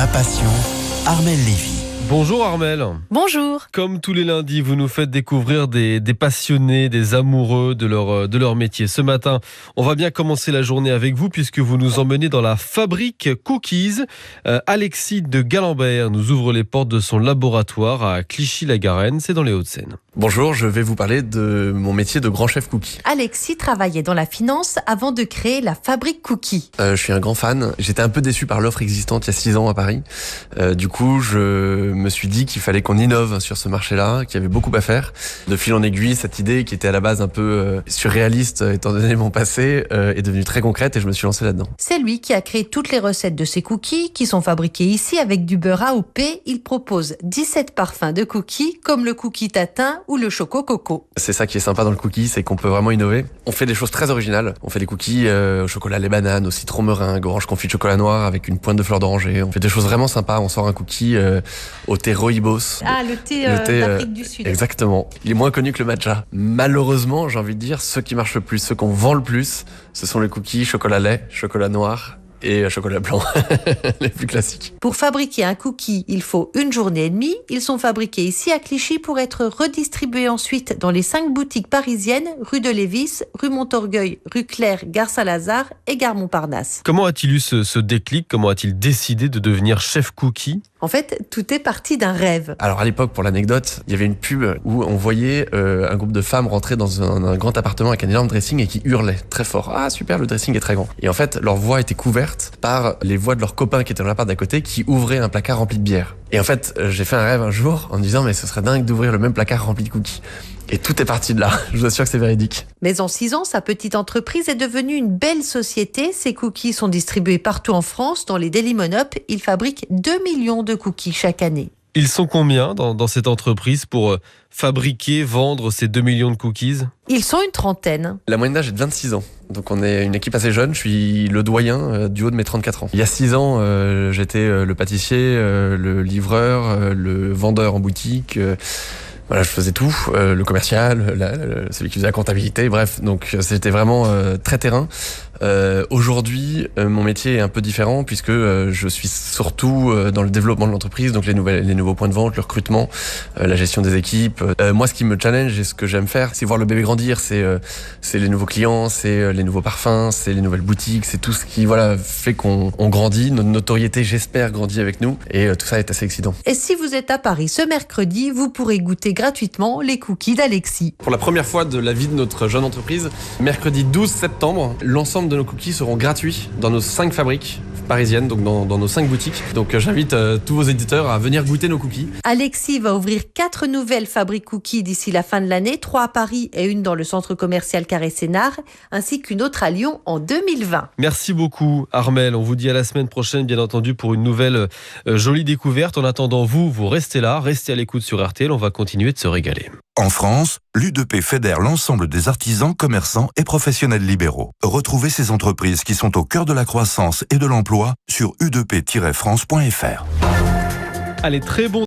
Ma passion, Armelle Lévy. Bonjour Armelle. Bonjour. Comme tous les lundis, vous nous faites découvrir des passionnés, des amoureux de leur métier. Ce matin, on va bien commencer la journée avec vous puisque vous nous emmenez dans la fabrique Cookies. Alexis de Galambert nous ouvre les portes de son laboratoire à Clichy-la-Garenne, c'est dans les Hauts-de-Seine. Bonjour, je vais vous parler de mon métier de grand chef cookie. Alexis travaillait dans la finance avant de créer la fabrique Cookies. Je suis un grand fan. J'étais un peu déçu par l'offre existante il y a 6 ans à Paris. Du coup, je me suis dit qu'il fallait qu'on innove sur ce marché-là, qu'il y avait beaucoup à faire. De fil en aiguille, cette idée qui était à la base un peu surréaliste étant donné mon passé est devenue très concrète et je me suis lancé là-dedans. C'est lui qui a créé toutes les recettes de ces cookies qui sont fabriqués ici avec du beurre AOP. Il propose 17 parfums de cookies comme le cookie tatin ou le choco coco. C'est ça qui est sympa dans le cookie, c'est qu'on peut vraiment innover. On fait des choses très originales. On fait des cookies au chocolat lait banane, au citron meringue, orange confit de chocolat noir avec une pointe de fleur d'oranger. On fait des choses vraiment sympas. On sort un cookie au thé rooibos. Ah, le thé d'Afrique du Sud. Exactement. Il est moins connu que le matcha. Malheureusement, j'ai envie de dire, ceux qui marchent le plus, ceux qu'on vend le plus, ce sont les cookies chocolat lait, chocolat noir et chocolat blanc, les plus classiques. Pour fabriquer un cookie, il faut 1 journée et demie. Ils sont fabriqués ici à Clichy pour être redistribués ensuite dans les 5 boutiques parisiennes, rue de Lévis, rue Montorgueil, rue Claire, gare Saint-Lazare et gare Montparnasse. Comment a-t-il eu ce déclic ? Comment a-t-il décidé de devenir chef cookie ? En fait, tout est parti d'un rêve. Alors à l'époque, pour l'anecdote, il y avait une pub où on voyait un groupe de femmes rentrer dans un grand appartement avec un énorme dressing et qui hurlaient très fort. Ah super, le dressing est très grand. Et en fait, leur voix était couverte par les voix de leurs copains qui étaient dans l'appart d'à côté qui ouvraient un placard rempli de bière. Et en fait, j'ai fait un rêve un jour en me disant mais ce serait dingue d'ouvrir le même placard rempli de cookies. Et tout est parti de là. Je vous assure que c'est véridique. Mais en 6 ans, sa petite entreprise est devenue une belle société. Ses cookies sont distribués partout en France, dans les Dailymonop. Il fabrique 2 millions de cookies chaque année. Ils sont combien dans cette entreprise pour fabriquer, vendre ces 2 millions de cookies ? Ils sont une trentaine. La moyenne d'âge est de 26 ans. Donc on est une équipe assez jeune. Je suis le doyen du haut de mes 34 ans. Il y a 6 ans, j'étais le pâtissier, le livreur, le vendeur en boutique. Voilà, je faisais tout, le commercial, celui qui faisait la comptabilité, bref, donc c'était vraiment très terrain. Aujourd'hui, mon métier est un peu différent puisque je suis surtout dans le développement de l'entreprise, donc les nouveaux points de vente, le recrutement, la gestion des équipes. Moi, ce qui me challenge et ce que j'aime faire, c'est voir le bébé grandir, c'est les nouveaux clients, c'est les nouveaux parfums, c'est les nouvelles boutiques, c'est tout ce qui fait qu'on grandit, notre notoriété, j'espère, grandit avec nous et tout ça est assez excitant. Et si vous êtes à Paris ce mercredi, vous pourrez goûter gratuitement les cookies d'Alexis. Pour la première fois de la vie de notre jeune entreprise, mercredi 12 septembre, l'ensemble de nos cookies seront gratuits dans nos 5 fabriques parisiennes, donc dans nos 5 boutiques. Donc j'invite tous vos éditeurs à venir goûter nos cookies. Alexis va ouvrir 4 nouvelles fabriques cookies d'ici la fin de l'année, 3 à Paris et une dans le centre commercial Carré Sénart, ainsi qu'une autre à Lyon en 2020. Merci beaucoup Armelle, on vous dit à la semaine prochaine bien entendu pour une nouvelle jolie découverte. En attendant, vous restez là, restez à l'écoute sur RTL, on va continuer de se régaler. En France, l'UDP fédère l'ensemble des artisans, commerçants et professionnels libéraux. Retrouvez ces entreprises qui sont au cœur de la croissance et de l'emploi sur udp-france.fr. Allez, très bon